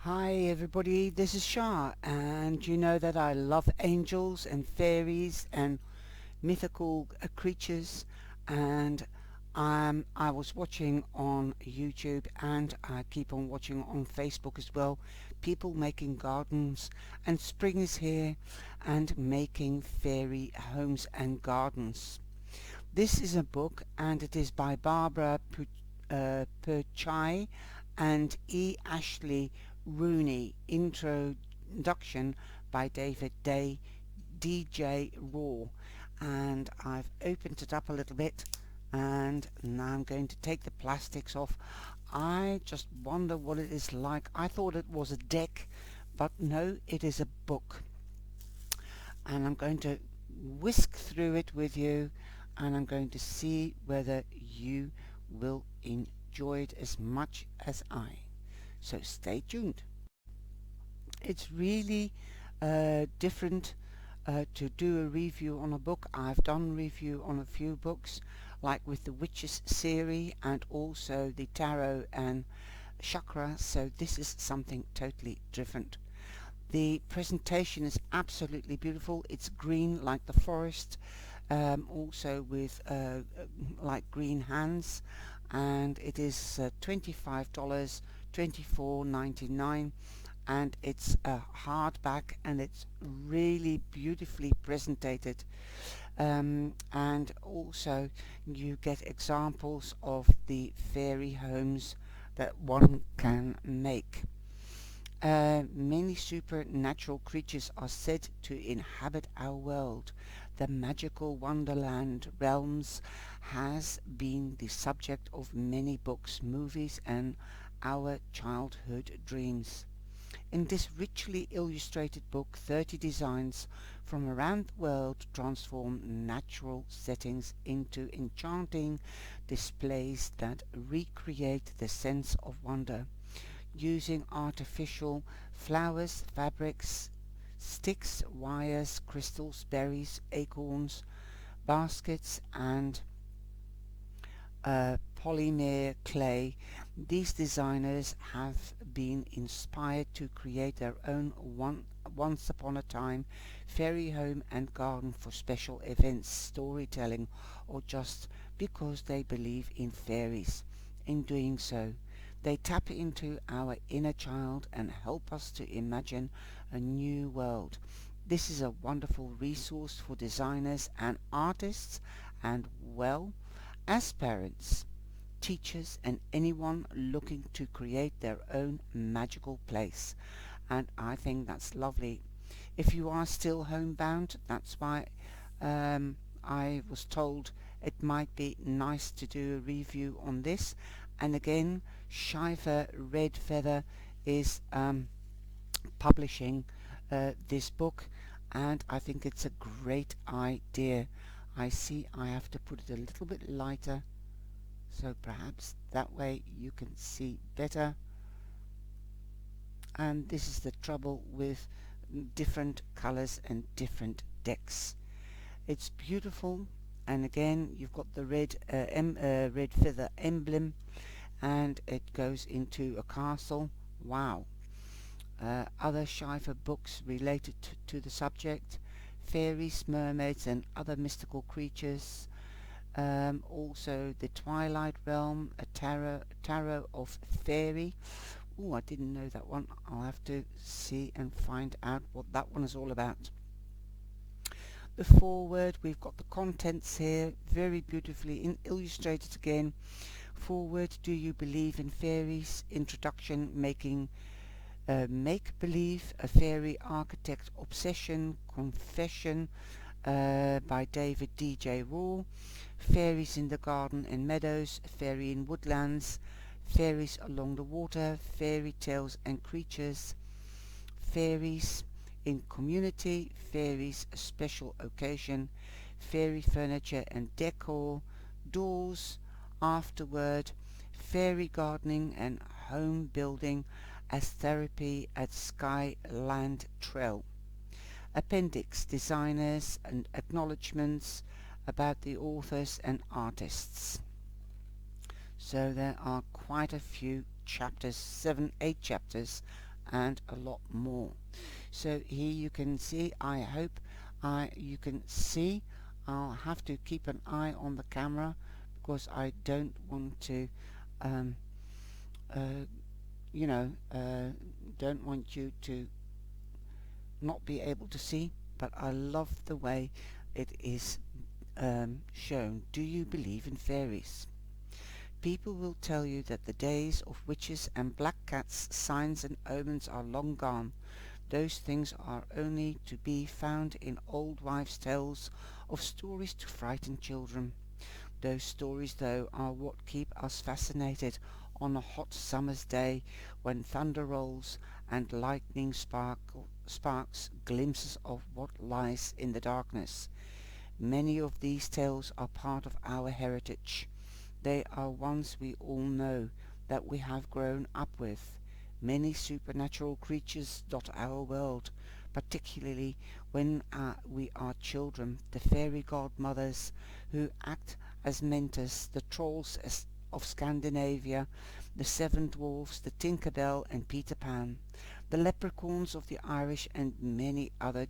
Hi everybody, this is Shah, and you know that I love angels and fairies and mythical creatures, and I was watching on YouTube, and I keep on watching on Facebook as well, people making gardens, and spring is here, and making fairy homes and gardens. This is a book, and it is by Barbara Purchia and E.ASHLEY ROONEY. Introduction by David Day, DJ RAU. And I've opened it up a little bit, and now I'm going to take the plastics off. I just wonder what it is like. I thought it was a deck, but no, it is a book. And I'm going to whisk through it with you, and I'm going to see whether you will enjoy it as much as I. So stay tuned. It's really different to do a review on a book. I've done review on a few books, like with the Witches series and also the Tarot and Chakra, so this is something totally different. The presentation is absolutely beautiful. It's green like the forest, also with like green hands, and it is $25, $24.99, and it's a hardback, and it's really beautifully presented. And also you get examples of the fairy homes that one can make. Many supernatural creatures are said to inhabit our world. The magical wonderland realms has been the subject of many books, movies, and our childhood dreams. In this richly illustrated book, 30 designs from around the world transform natural settings into enchanting displays that recreate the sense of wonder. Using artificial flowers, fabrics, sticks, wires, crystals, berries, acorns, baskets, and polymer clay, these designers have been inspired to create their own once upon a time fairy home and garden for special events, storytelling, or just because they believe in fairies. In doing so, they tap into our inner child and help us to imagine a new world. This is a wonderful resource for designers and artists, and well, as parents, teachers, and anyone looking to create their own magical place. And I think that's lovely. If you are still homebound, that's why I was told it might be nice to do a review on this. And again, Shiver Red Feather is publishing this book, and I think it's a great idea. I see I have to put it a little bit lighter, so perhaps that way you can see better. And this is the trouble with different colors and different decks. It's beautiful, and again you've got the red feather emblem, and it goes into a castle. Wow. Other Shiver books related to the subject: fairies, mermaids, and other mystical creatures. Also the Twilight Realm, a tarot of fairy. Oh, I didn't know that one. I'll have to see and find out what that one is all about. The foreword, we've got the contents here, very beautifully illustrated again. Foreword: do you believe in fairies? Introduction: making make-believe, a fairy architect obsession. Confession by David DJ RAU. Fairies in the garden and meadows, fairy in woodlands, fairies along the water, fairy tales and creatures, fairies in community, fairies a special occasion, fairy furniture and decor, doors, afterward, fairy gardening and home building as therapy at Skyland Trail. Appendix: designers and acknowledgements about the authors and artists. So there are quite a few chapters, 7, 8 chapters, and a lot more. So here you can see, I hope you can see, I'll have to keep an eye on the camera because I don't want to um, uh, you know, don't want you to not be able to see, but I love the way it is shown. Do you believe in fairies? People will tell you that the days of witches and black cats, signs and omens are long gone. Those things are only to be found in old wives' tales of stories to frighten children. Those stories, though, are what keep us fascinated on a hot summer's day when thunder rolls and lightning sparks glimpses of what lies in the darkness. Many of these tales are part of our heritage. They are ones we all know, that we have grown up with. Many supernatural creatures dot our world, particularly when we are children. The fairy godmothers who act as mentors, the trolls of Scandinavia, the seven dwarfs, the Tinkerbell and Peter Pan, the leprechauns of the Irish, and many other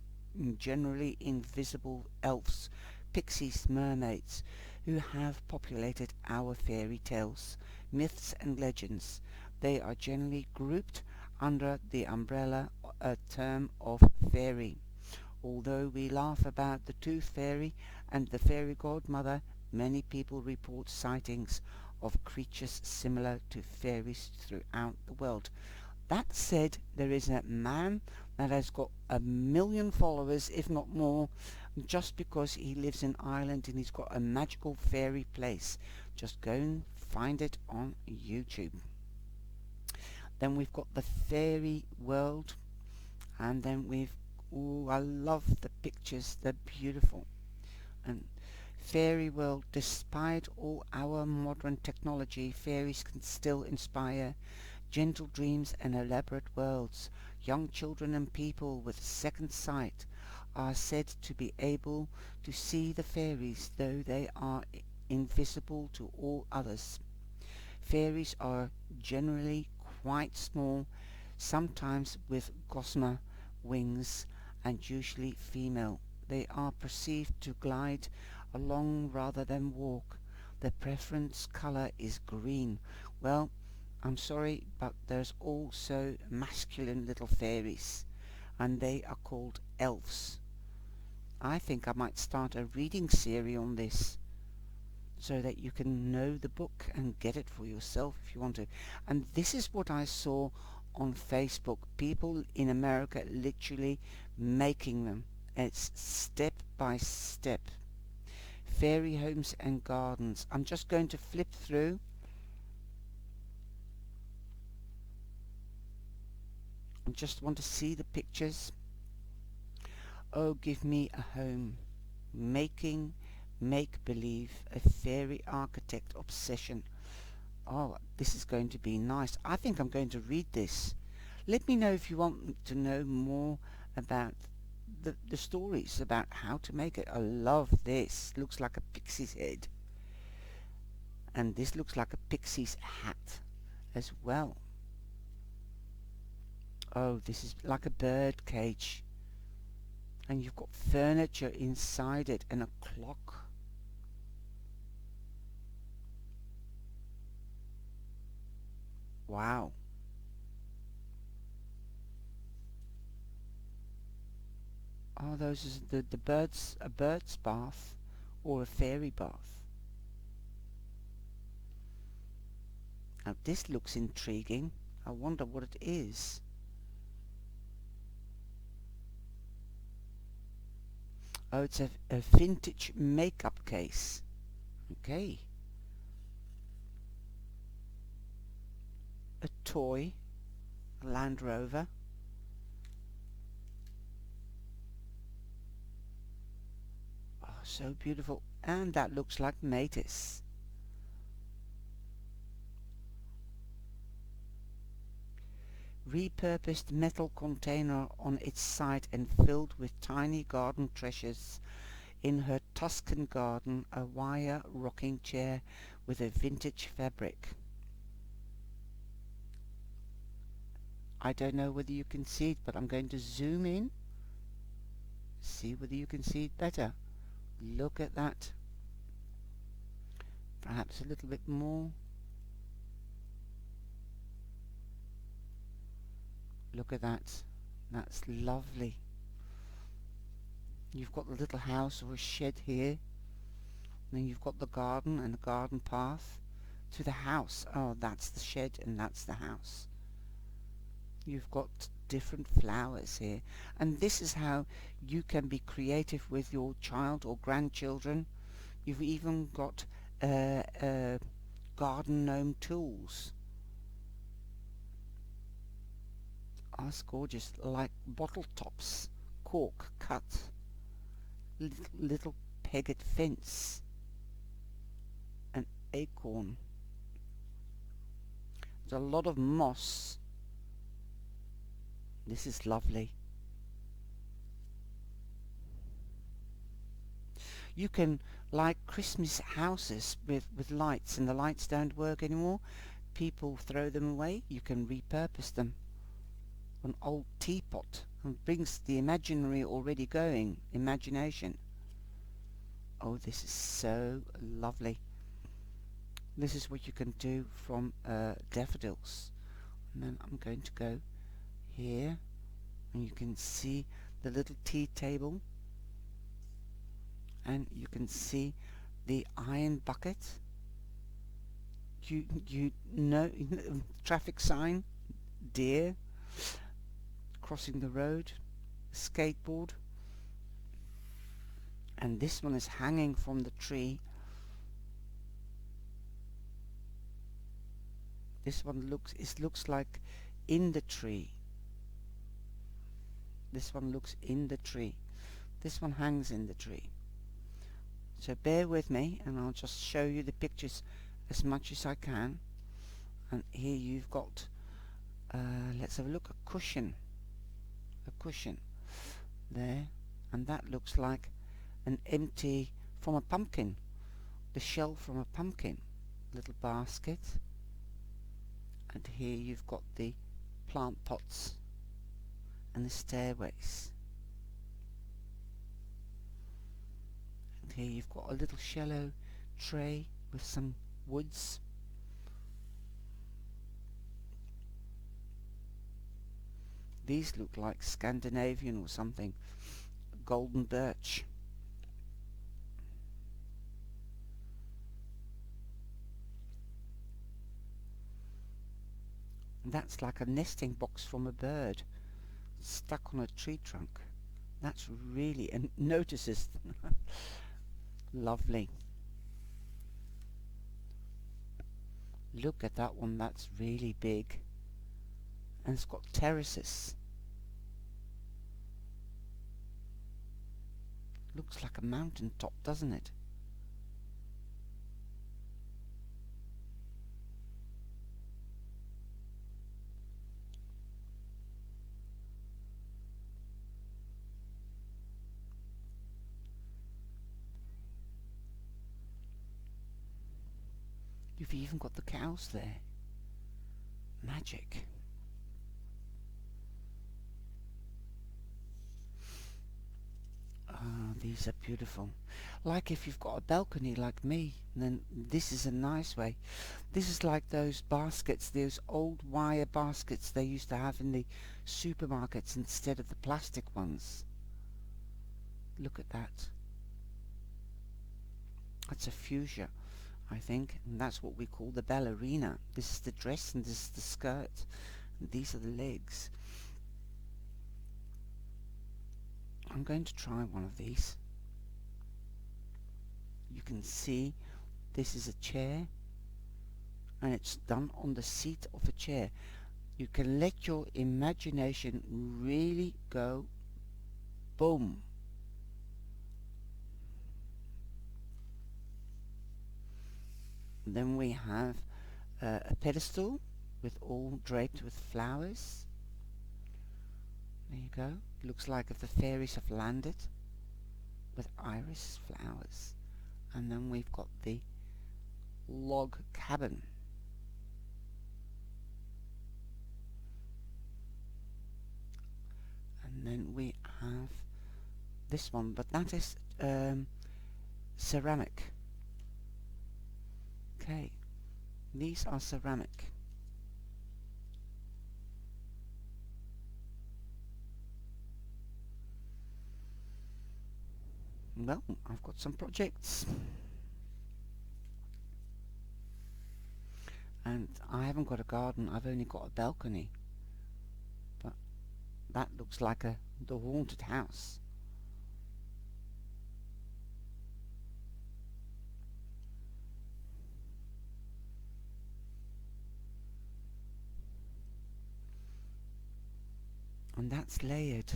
generally invisible elves, pixies, mermaids, who have populated our fairy tales, myths and legends. They are generally grouped under the umbrella term of fairy. Although we laugh about the tooth fairy and the fairy godmother, many people report sightings of creatures similar to fairies throughout the world. That said, there is a man that has got 1 million followers, if not more, just because he lives in Ireland and he's got a magical fairy place. Just go and find it on YouTube. Then we've got the fairy world, and then I love the pictures, they're beautiful. And fairy world, despite all our modern technology, fairies can still inspire gentle dreams and elaborate worlds. Young children and people with second sight are said to be able to see the fairies, though they are invisible to all others. Fairies are generally quite small, sometimes with gossamer wings, and usually female. They are perceived to glide along rather than walk. The preference colour is green. Well, I'm sorry, but there's also masculine little fairies, and they are called elves. I think I might start a reading series on this, so that you can know the book and get it for yourself if you want to. And this is what I saw on Facebook. People in America literally making them. It's step by step. Fairy homes and gardens. I'm just going to flip through. I just want to see the pictures. Oh, give me a home. Making make-believe, a fairy architect obsession. Oh, this is going to be nice. I think I'm going to read this. Let me know if you want to know more about the stories about how to make it. I love this. Looks like a pixie's head. And this looks like a pixie's hat as well. Oh, this is like a bird cage. And you've got furniture inside it and a clock. Wow. Oh, those is the birds, a bird's bath or a fairy bath. Now this looks intriguing. I wonder what it is. Oh, it's a vintage makeup case. Okay. A toy, a Land Rover. Oh, so beautiful. And that looks like Matis. Repurposed metal container on its side and filled with tiny garden treasures. In her Tuscan garden, a wire rocking chair with a vintage fabric. I don't know whether you can see it, but I'm going to zoom in. See whether you can see it better. Look at that. Perhaps a little bit more. Look at that. That's lovely. You've got the little house or a shed here. Then you've got the garden and the garden path to the house. Oh, that's the shed and that's the house. You've got different flowers here. And this is how you can be creative with your child or grandchildren. You've even got garden gnome tools. Oh, it's gorgeous. Like bottle tops, cork cut, little pegged fence, an acorn. There's a lot of moss. This is lovely. You can, like Christmas houses with lights, and the lights don't work anymore. People throw them away. You can repurpose them. An old teapot, and brings the imaginary already going. Imagination. Oh, this is so lovely. This is what you can do from daffodils. And then I'm going to go here, and you can see the little tea table, and you can see the iron bucket. You know, traffic sign, deer crossing the road, skateboard, and this one is hanging from the tree. This one looks like in the tree. This one looks in the tree. This one hangs in the tree. So bear with me, and I'll just show you the pictures as much as I can. And here you've got, let's have a look, a cushion there, and that looks like an empty from a pumpkin, the shell from a pumpkin. Little basket, and here you've got the plant pots and the stairways, and here you've got a little shallow tray with some woods. These look like Scandinavian or something. Golden birch. That's like a nesting box from a bird stuck on a tree trunk. That's really, and notices. Lovely. Look at that one, that's really big. And it's got terraces. Looks like a mountain top, doesn't it? You've even got the cows there. Magic. Ah, these are beautiful. Like if you've got a balcony like me, then this is a nice way. This is like those baskets, those old wire baskets they used to have in the supermarkets instead of the plastic ones. Look at that. That's a fuchsia, I think, and that's what we call the ballerina. This is the dress and this is the skirt, and these are the legs. I'm going to try one of these. You can see this is a chair, and it's done on the seat of a chair. You can let your imagination really go boom. Then we have a pedestal with all draped with flowers. There you go. Looks like if the fairies have landed with iris flowers. And then we've got the log cabin. And then we have this one, but that is ceramic. Okay, these are ceramic. Well, I've got some projects. And I haven't got a garden, I've only got a balcony. But that looks like the haunted house. And that's layered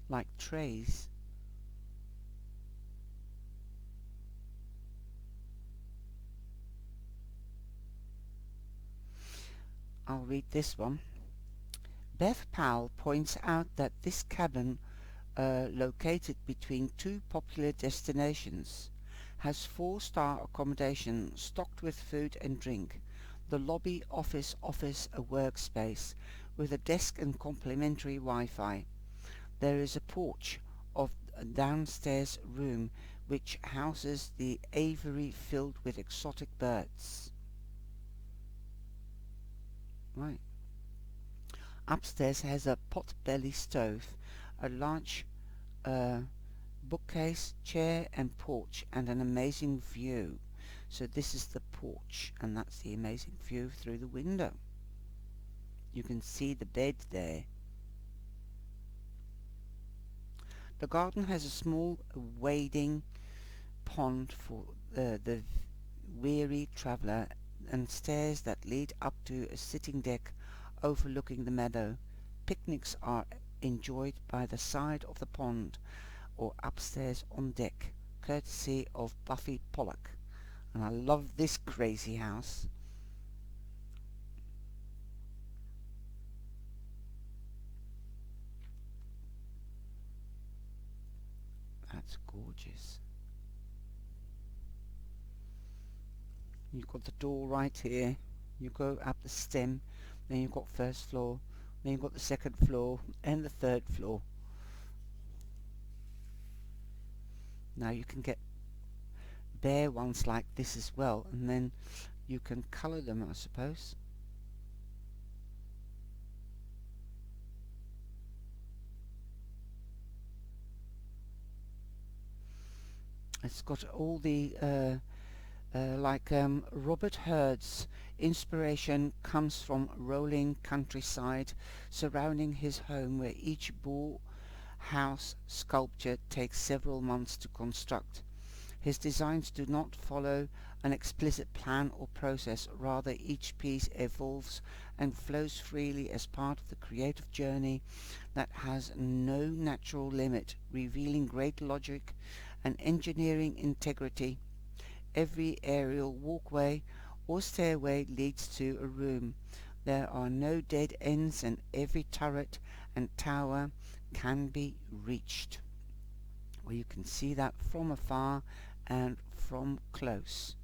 like trays. I'll read this one. Beth Powell points out that this cabin, located between two popular destinations, has 4-star accommodation stocked with food and drink, the lobby office a workspace with a desk and complimentary Wi-Fi. There is a porch of a downstairs room which houses the aviary filled with exotic birds. Right. Upstairs has a pot-belly stove, a large bookcase, chair and porch, and an amazing view. So this is the porch, and that's the amazing view through the window. You can see the bed there. The garden has a small wading pond for the weary traveller, and stairs that lead up to a sitting deck overlooking the meadow. Picnics are enjoyed by the side of the pond or upstairs on deck, courtesy of Buffy Pollock. And I love this crazy house. That's gorgeous. You've got the door right here. You go up the stem, then you've got first floor, then you've got the second floor and the third floor. Now you can get bare ones like this as well, and then you can colour them, I suppose. It's got all the Robert Hurd's inspiration comes from rolling countryside surrounding his home, where each ball house sculpture takes several months to construct. His designs do not follow an explicit plan or process, rather each piece evolves and flows freely as part of the creative journey that has no natural limit, revealing great logic and engineering integrity. Every aerial walkway or stairway leads to a room. There are no dead ends, and every turret and tower can be reached. Well, you can see that from afar and from close.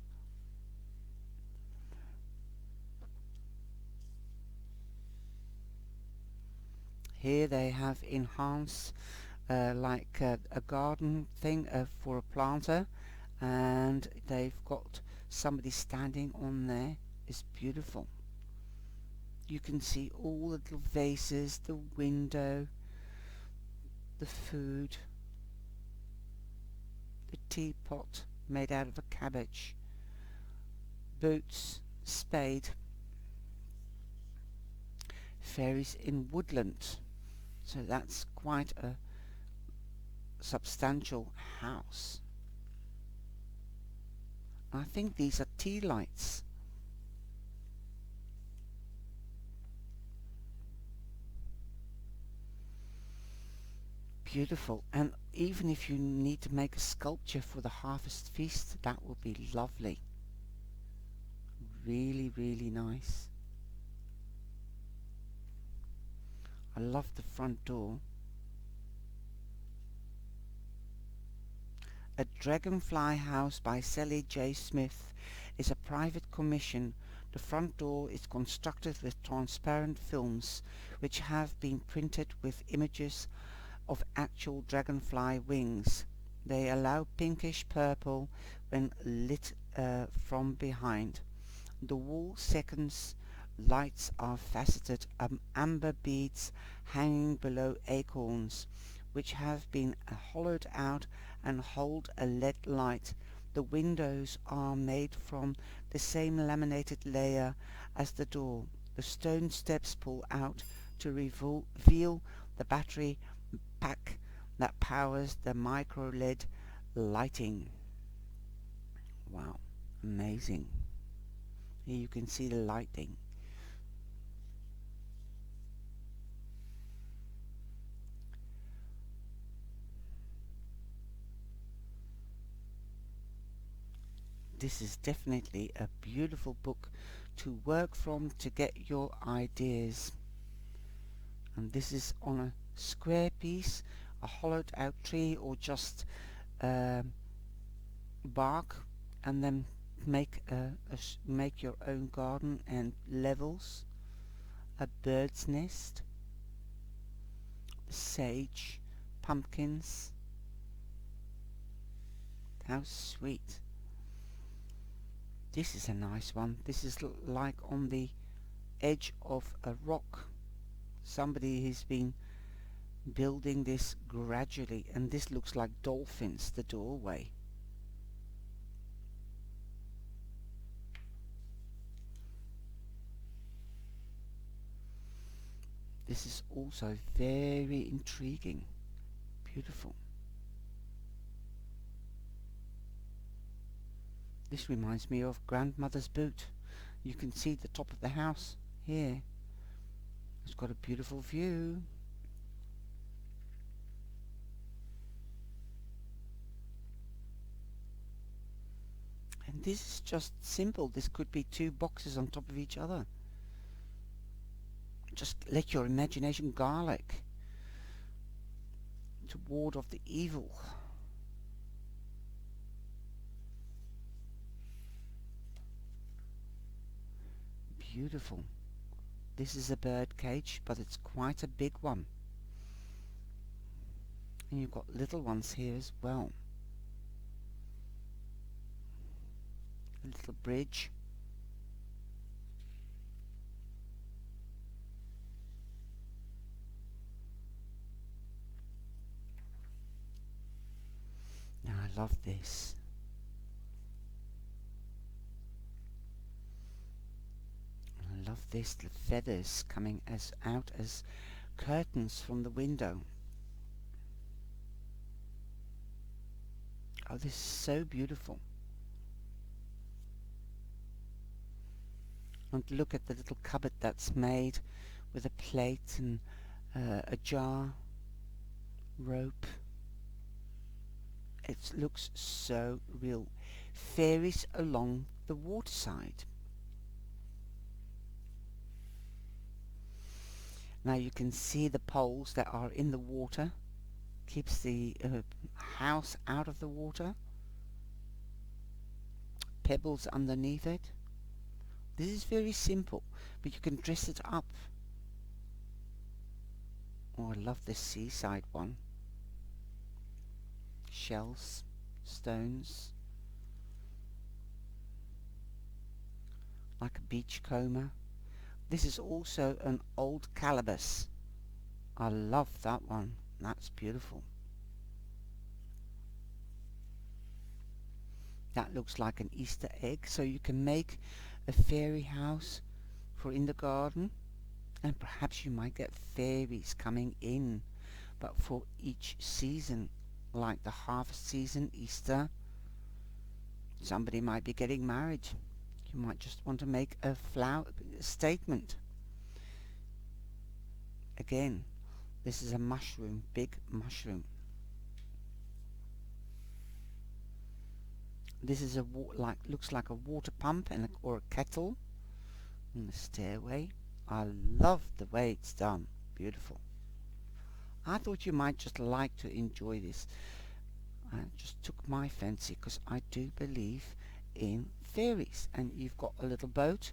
Here they have enhanced a garden thing for a planter, and they've got somebody standing on there. It's beautiful. You can see all the little vases, the window, the food, the teapot made out of a cabbage, boots, spade. Fairies in woodland. So that's quite a substantial house. I think these are tea lights. Beautiful. And even if you need to make a sculpture for the harvest feast, that will be lovely. Really, really nice. I love the front door. A Dragonfly House by Sally J. Smith is a private commission The front door is constructed with transparent films which have been printed with images of actual dragonfly wings. They allow pinkish purple when lit from behind. The wall seconds lights are faceted amber beads hanging below acorns, which have been hollowed out and hold a LED light. The windows are made from the same laminated layer as the door. The stone steps pull out to reveal the battery pack that powers the micro LED lighting. Wow, amazing. Here you can see the lighting. This is definitely a beautiful book to work from to get your ideas. And this is on a square piece, a hollowed out tree, or just bark, and then make make your own garden and levels, a bird's nest, sage, pumpkins. How sweet. This is a nice one. This is like on the edge of a rock. Somebody has been building this gradually, and this looks like dolphins, the doorway. This is also very intriguing. Beautiful. This reminds me of Grandmother's boot. You can see the top of the house here. It's got a beautiful view. And this is just simple. This could be two boxes on top of each other. Just let your imagination garlic to ward off the evil. Beautiful. This is a bird cage, but it's quite a big one. And you've got little ones here as well. A little bridge. Now I love this. I love this, the feathers coming out as curtains from the window. Oh, this is so beautiful. And look at the little cupboard that's made with a plate and a jar, rope. It looks so real. Fairies along the waterside. Now you can see the poles that are in the water. Keeps the house out of the water. Pebbles underneath it. This is very simple, but you can dress it up. Oh, I love this seaside one. Shells, stones, like a beachcomber. This is also an old calabash. I love that one. That's beautiful. That looks like an Easter egg, so you can make a fairy house for in the garden, and perhaps you might get fairies coming in, but for each season, like the harvest season, Easter. Somebody might be getting married. You might just want to make a flower statement. Again, this is a mushroom, big mushroom. This is a looks like a water pump and or a kettle in the stairway. I love the way it's done. Beautiful. I thought you might just like to enjoy this. I just took my fancy because I do believe in fairies. And you've got a little boat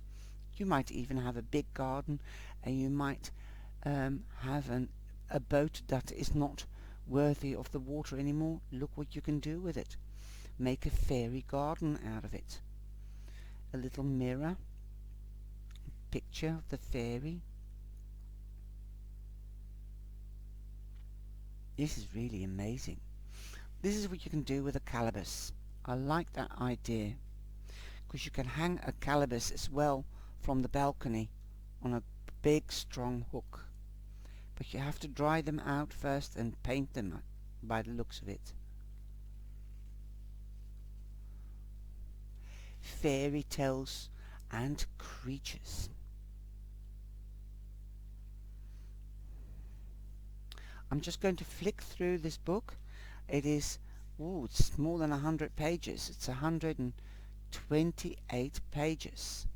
You might even have a big garden, and you might have a boat that is not worthy of the water anymore. Look what you can do with it. Make a fairy garden out of it. A little mirror, picture of the fairy. This is really amazing. This is what you can do with a calabash. I like that idea, because you can hang a calabash as well from the balcony on a big strong hook. But you have to dry them out first and paint them by the looks of it. Fairy tales and creatures. I'm just going to flick through this book. It is, it's more than 100 pages. It's 128 pages.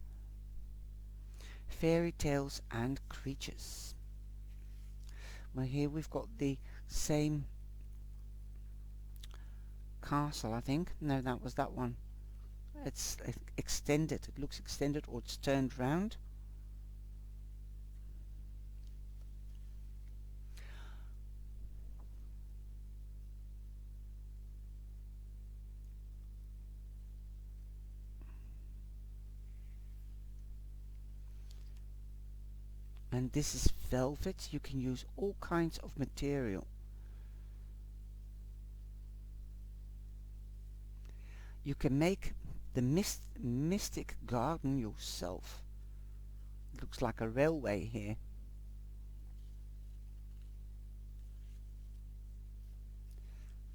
Fairy tales and creatures. Well, here we've got the same castle, I think. No, that was that one. It's extended. It looks extended, or it's turned round. And this is velvet. You can use all kinds of material. You can make the mystic garden yourself. It looks like a railway here.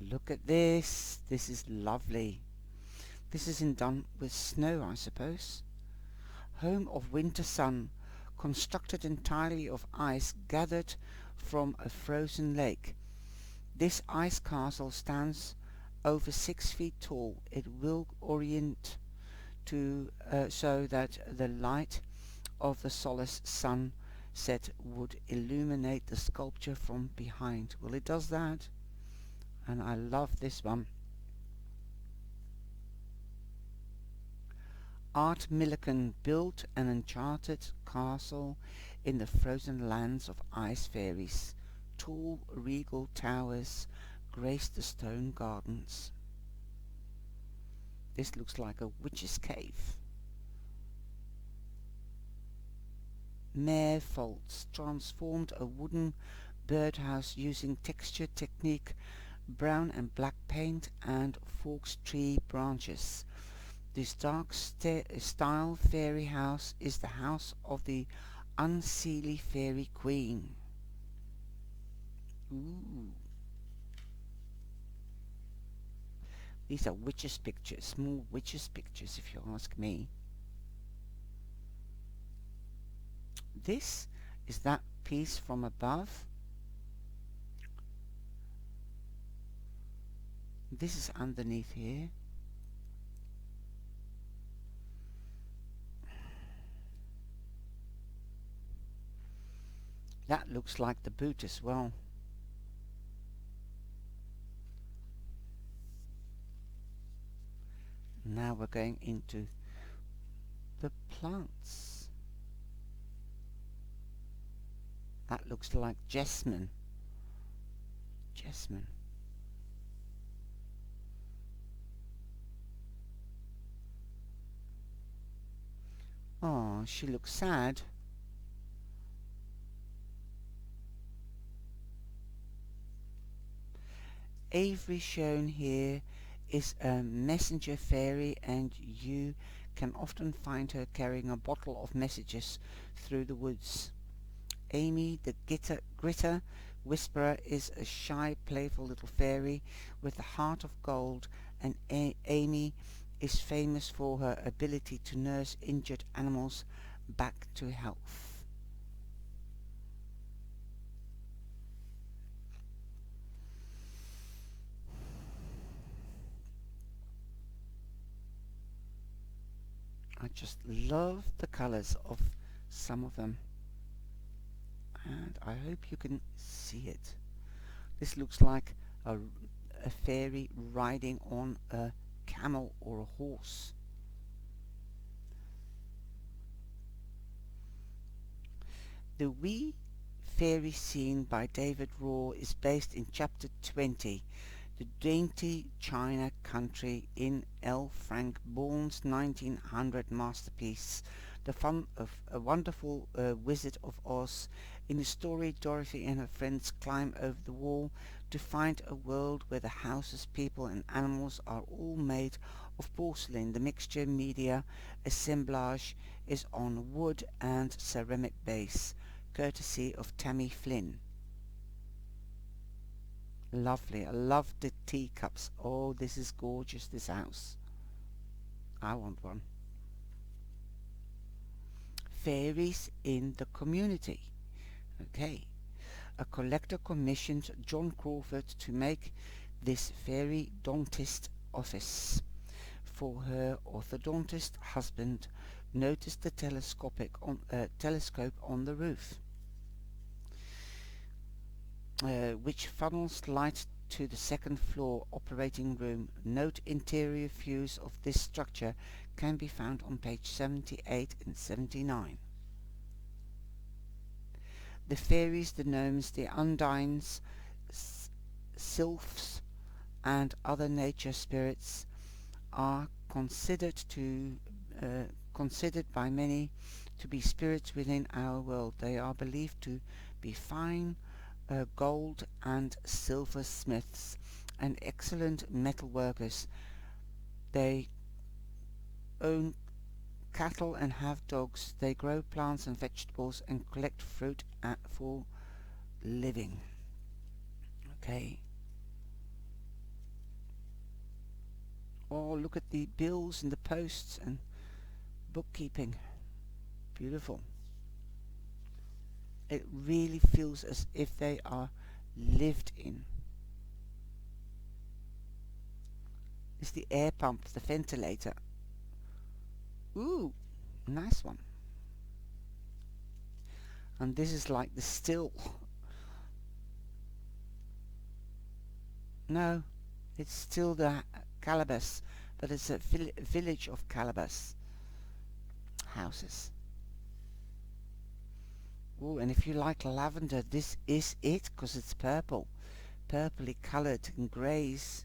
Look at this. This is lovely. This isn't done with snow, I suppose. Home of winter sun, constructed entirely of ice gathered from a frozen lake. This ice castle stands over 6 feet tall. It will orient to so that the light of the solar sunset would illuminate the sculpture from behind. Well, it does that, and I love this one. Art Millikan built an enchanted castle in the frozen lands of ice fairies. Tall, regal towers grace the stone gardens. This looks like a witch's cave. Mare Foltz transformed a wooden birdhouse using texture technique, brown and black paint, and forked tree branches. This dark style fairy house is the house of the unseelie fairy queen. Ooh. These are witches' pictures, small witches' pictures if you ask me. This is that piece from above. This is underneath here. That looks like the boot as well. Now we're going into the plants. That looks like jasmine. Jasmine. Oh, she looks sad. Avery shown here is a messenger fairy, and you can often find her carrying a bottle of messages through the woods. Amy the Gritter Whisperer is a shy, playful little fairy with a heart of gold, and Amy is famous for her ability to nurse injured animals back to health. I just love the colours of some of them, and I hope you can see it. This looks like a fairy riding on a camel or a horse. The wee fairy scene by David RAU is based in chapter 20, the dainty China country in L. Frank Baum's 1900 masterpiece, The Fun of a Wonderful Wizard of Oz. In the story, Dorothy and her friends climb over the wall to find a world where the houses, people and animals are all made of porcelain. The mixture media assemblage is on wood and ceramic base, courtesy of Tammy Flynn. Lovely. I love the teacups. Oh, this is gorgeous, this house. I want one. Fairies in the community. Okay. A collector commissioned John Crawford to make this fairy dentist office. For her orthodontist husband noticed the telescope on the roof, which funnels light to the second floor operating room. Note interior views of this structure can be found on page 78 and 79. The fairies, the gnomes, the undines, sylphs and other nature spirits are considered by many to be spirits within our world. They are believed to be fine gold and silver smiths and excellent metal workers. They own cattle and have dogs. They grow plants and vegetables and collect fruit for living. Okay. Oh, look at the bills and the posts and bookkeeping. Beautiful. It really feels as if they are lived in. It's the air pump, the ventilator. Ooh, nice one. And this is like the still. No, it's still the Calabas, but it's a village of Calabas houses. Oh, and if you like lavender, this is it, because it's purple. Purpley coloured and greys.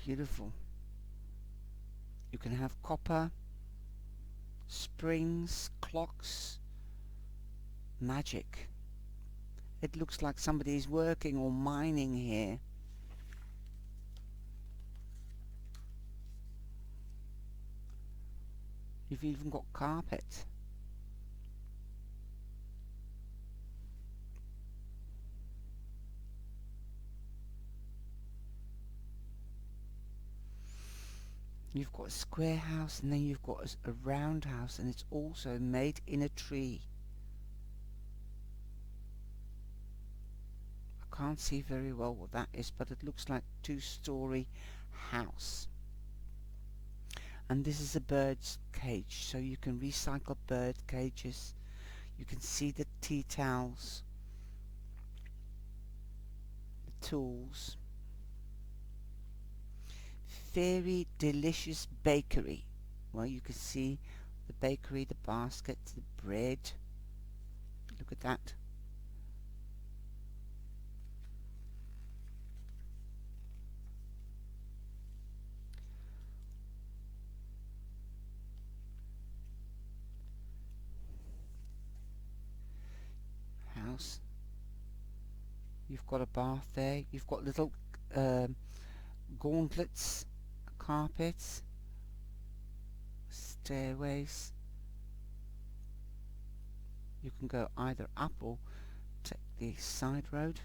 Beautiful. You can have copper, springs, clocks, magic. It looks like somebody's working or mining here. You've even got carpet. You've got a square house, and then you've got a round house, and it's also made in a tree. I can't see very well what that is, but it looks like a two-story house. And this is a bird's cage, so you can recycle bird cages. You can see the tea towels, the tools. Fairy Delicious Bakery. Well, you can see the bakery, the basket, the bread. Look at that. House. You've got a bath there. You've got little gauntlets, carpets, stairways. You can go either up or take the side road.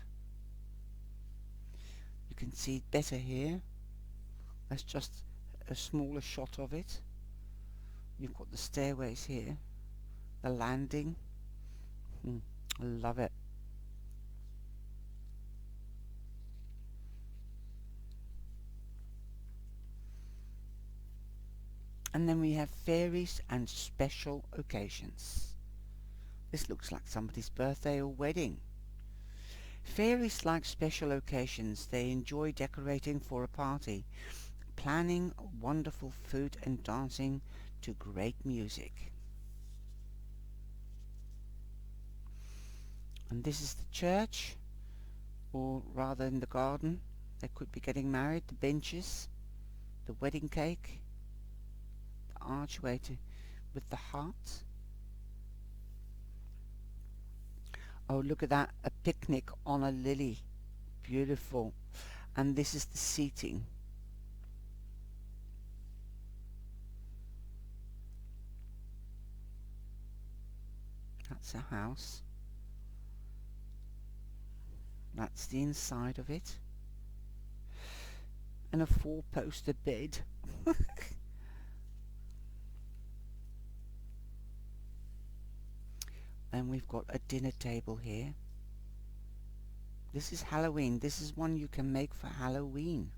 You can see better here. That's just a smaller shot of it. You've got the stairways here, the landing. I love it. And then we have fairies and special occasions. This looks like somebody's birthday or wedding. Fairies like special occasions. They enjoy decorating for a party, planning wonderful food and dancing to great music. And this is the church, or rather in the garden. They could be getting married. The benches, the wedding cake, the archway with the heart. Oh, look at that, a picnic on a lily. Beautiful. And this is the seating. That's a house. That's the inside of it. And a 4-poster bed. And we've got a dinner table here. This is Halloween. This is one you can make for Halloween.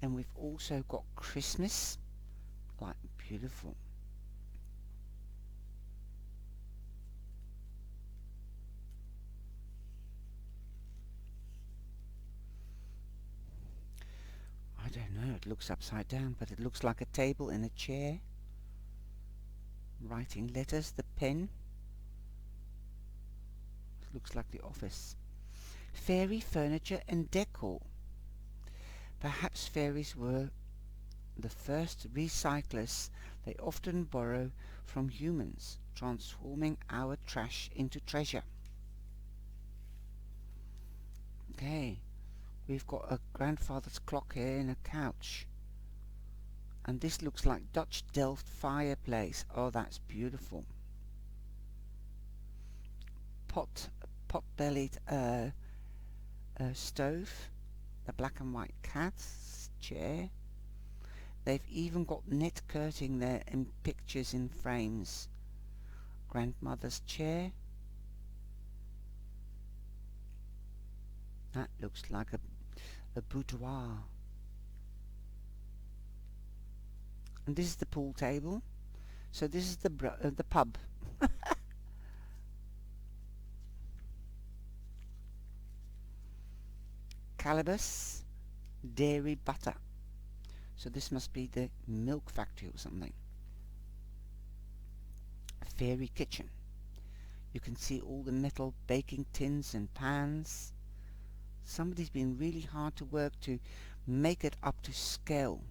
And we've also got Christmas. Like, beautiful. I don't know, it looks upside down, but it looks like a table and a chair. Writing letters, the pen. It looks like the office. Fairy furniture and decor. Perhaps fairies were the first recyclers. They often borrow from humans, transforming our trash into treasure. Okay, we've got a grandfather's clock here in a couch. And this looks like Dutch Delft fireplace. Oh, that's beautiful. Pot-bellied stove. The black and white cat's chair. They've even got net curtain there and pictures in frames. Grandmother's chair. That looks like a boudoir. And this is the pool table. So this is the pub. Calibus dairy butter. So this must be the milk factory or something. Fairy kitchen. You can see all the metal baking tins and pans. Somebody's been really hard to work to make it up to scale.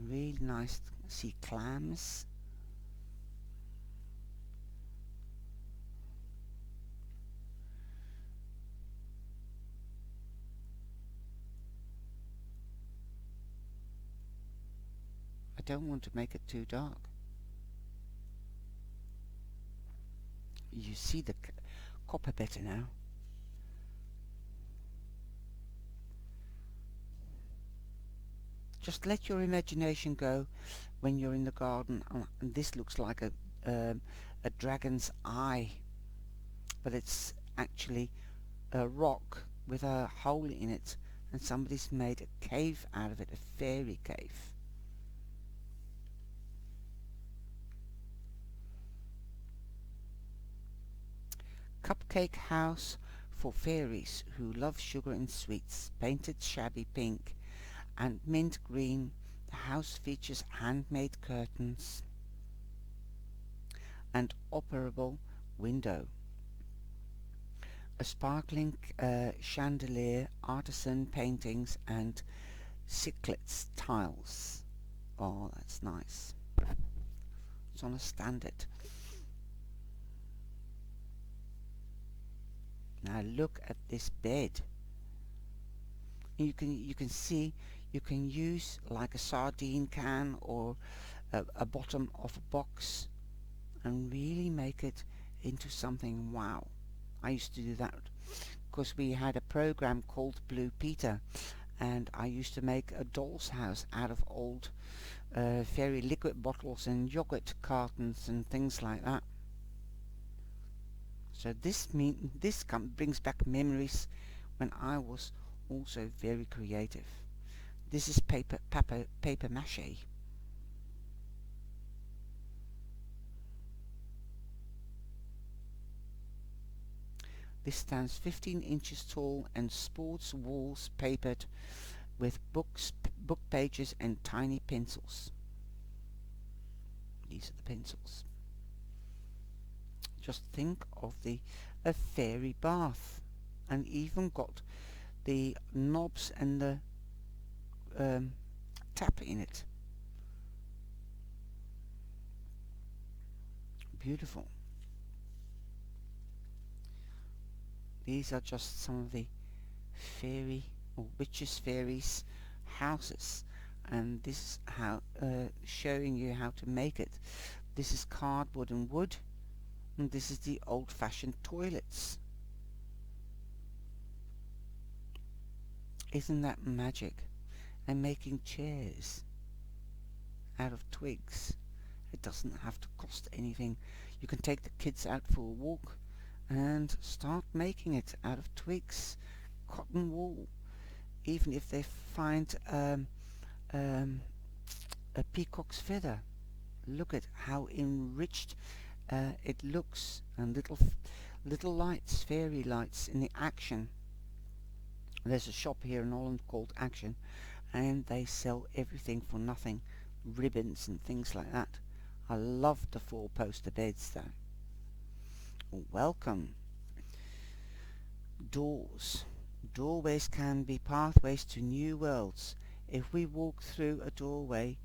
Really nice to see clams. I don't want to make it too dark. You see the copper better now. Just let your imagination go when you're in the garden. And this looks like a dragon's eye, but it's actually a rock with a hole in it, and somebody's made a cave out of it, a fairy cave. Cupcake house for fairies who love sugar and sweets, painted shabby pink and mint green. The house features handmade curtains and operable window. A sparkling chandelier, artisan paintings and cichlids tiles. Oh, that's nice. It's on a standard. Now look at this bed. You can see you can use like a sardine can or a bottom of a box and really make it into something wow. I used to do that because we had a program called Blue Peter, and I used to make a doll's house out of old fairy liquid bottles and yogurt cartons and things like that. So this brings back memories when I was also very creative. This is paper mache. This stands 15 inches tall and sports walls papered with book pages and tiny pencils. These are the pencils. Just think of a fairy bath, and even got the knobs and the tap in it. Beautiful. These are just some of the fairy or witches fairies houses, and this is how showing you how to make it. This is cardboard and wood, and this is the old-fashioned toilets. Isn't that magic? And making chairs out of twigs. It doesn't have to cost anything. You can take the kids out for a walk and start making it out of twigs, cotton wool. Even if they find a peacock's feather, look at how enriched it looks, and little lights, fairy lights in the Action. There's a shop here in Holland called Action, and they sell everything for nothing, ribbons and things like that. I love the 4-poster beds though. Welcome. Doors. Doorways can be pathways to new worlds. If we walk through a doorway,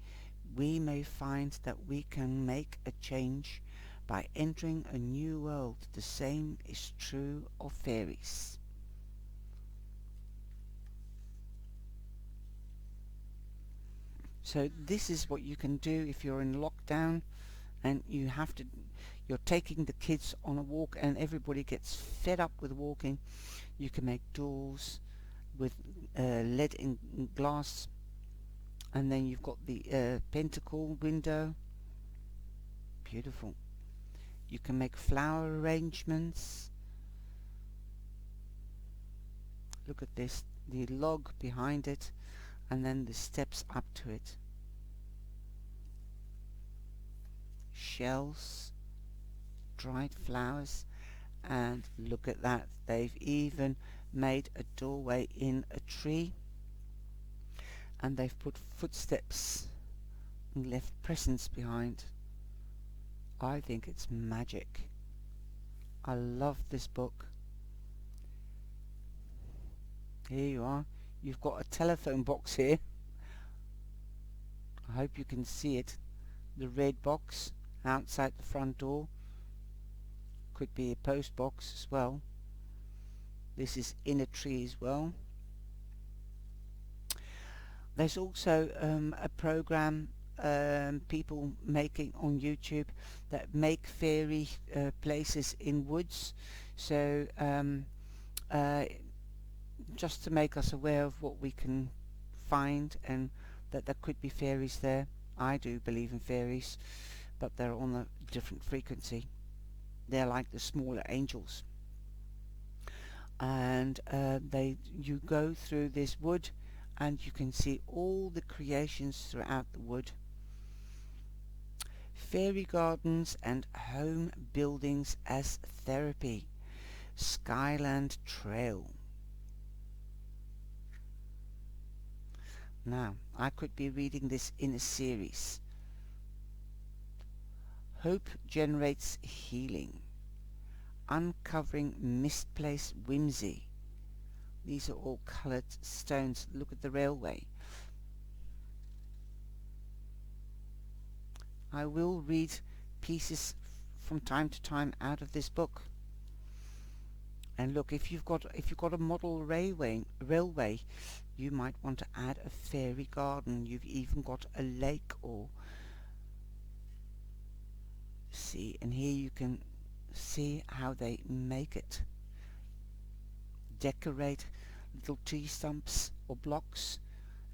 we may find that we can make a change by entering a new world. The same is true of fairies. So this is what you can do if you're in lockdown and you're taking the kids on a walk and everybody gets fed up with walking. You can make doors with lead and glass, and then you've got the pentacle window. Beautiful. You can make flower arrangements. Look at this, the log behind it, and then the steps up to it. Shells, dried flowers, and look at that, they've even made a doorway in a tree, and they've put footsteps and left presents behind. I think it's magic. I love this book. Here you are. You've got a telephone box here. I hope you can see it. The red box outside the front door. Could be a post box as well. This is in a tree as well. There's also a program people making on YouTube that make fairy places in woods. So just to make us aware of what we can find, and that there could be fairies there. I do believe in fairies, but they're on a different frequency. They're like the smaller angels, and you go through this wood and you can see all the creations throughout the wood. Fairy gardens and home buildings as therapy. Skyland Trail. Now, I could be reading this in a series. Hope generates healing. Uncovering misplaced whimsy. These are all coloured stones. Look at the railway. I will read pieces from time to time out of this book. And look, if you've got a model railway, you might want to add a fairy garden. You've even got a lake, or see, and here you can see how they make it. Decorate little tree stumps or blocks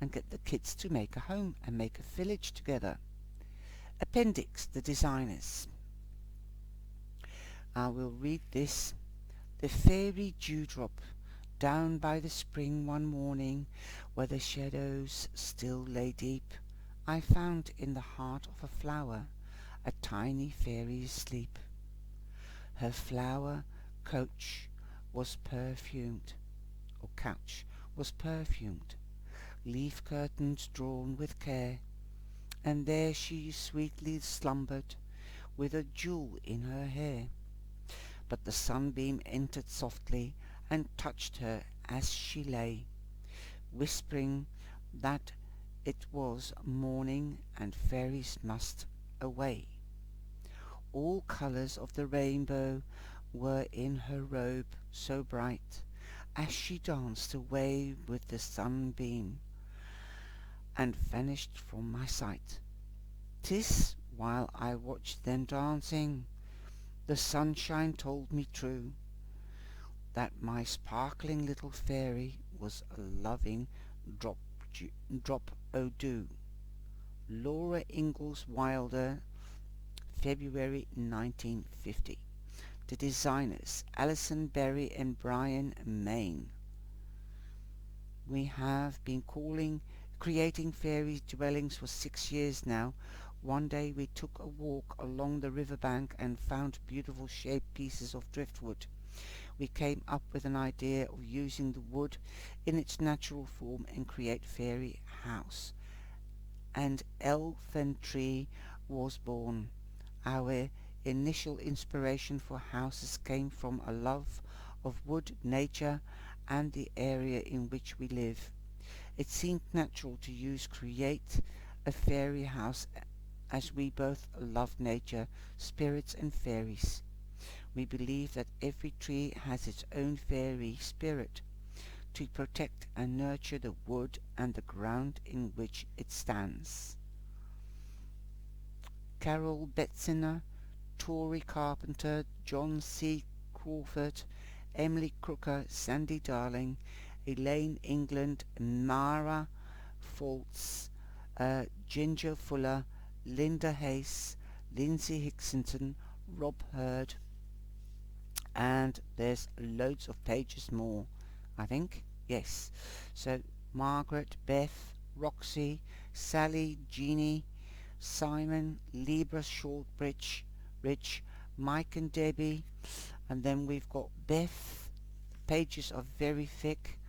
and get the kids to make a home and make a village together. Appendix, the designers. I will read this. The fairy dewdrop, down by the spring one morning, where the shadows still lay deep, I found in the heart of a flower a tiny fairy asleep. Her flower couch was perfumed, leaf curtains drawn with care, and there she sweetly slumbered, with a jewel in her hair. But the sunbeam entered softly, and touched her as she lay, whispering that it was morning, and fairies must away. All colours of the rainbow were in her robe so bright, as she danced away with the sunbeam, and vanished from my sight. 'Tis while I watched them dancing, the sunshine told me true, that my sparkling little fairy was a loving drop, drop o' dew. Laura Ingalls Wilder, February 1950. The designers, Alison Berry and Brian Main. We have been creating fairy dwellings for 6 years now. One day we took a walk along the riverbank and found beautiful shaped pieces of driftwood. We came up with an idea of using the wood in its natural form and create fairy house. And Elfen Tree was born. Our initial inspiration for houses came from a love of wood, nature, and the area in which we live. It seemed natural to create a fairy house, as we both love nature, spirits and fairies. We believe that every tree has its own fairy spirit, to protect and nurture the wood and the ground in which it stands. Carol Betziner, Tori Carpenter, John C. Crawford, Emily Crooker, Sandy Darling, Elaine England, Mara Foltz, Ginger Fuller, Linda Hayes, Lindsay Hickson, Rob Hurd, and there's loads of pages more, I think. Yes. So Margaret, Beth, Roxy, Sally, Jeannie, Simon, Libra Shortbridge, Rich, Mike and Debbie, and then we've got Beth. Pages are very thick.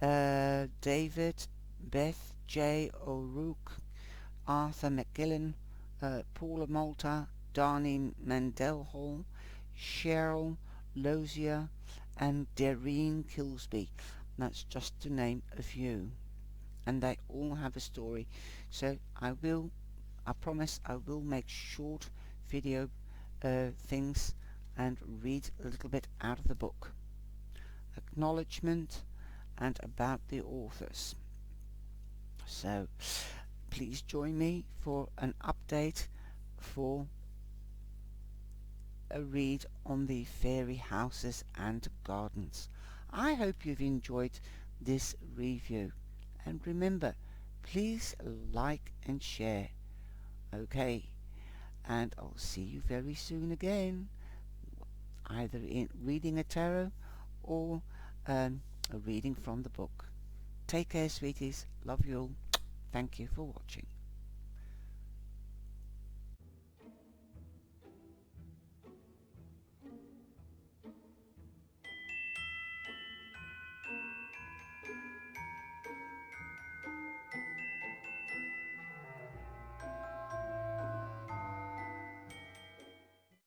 David, Beth, J. O'Rourke, Arthur McGillen, Paula Malta, Darnie Mandelhall, Cheryl Lozier, and Doreen Kilsby. That's just to name a few. And they all have a story. So I promise I will make short video things and read a little bit out of the book. Acknowledgement and about the authors. So please join me for an update for a read on the fairy houses and gardens. I hope you've enjoyed this review, and remember, please like and share. Okay, and I'll see you very soon again, either in reading a tarot or a reading from the book. Take care, sweeties. Love you all. Thank you for watching.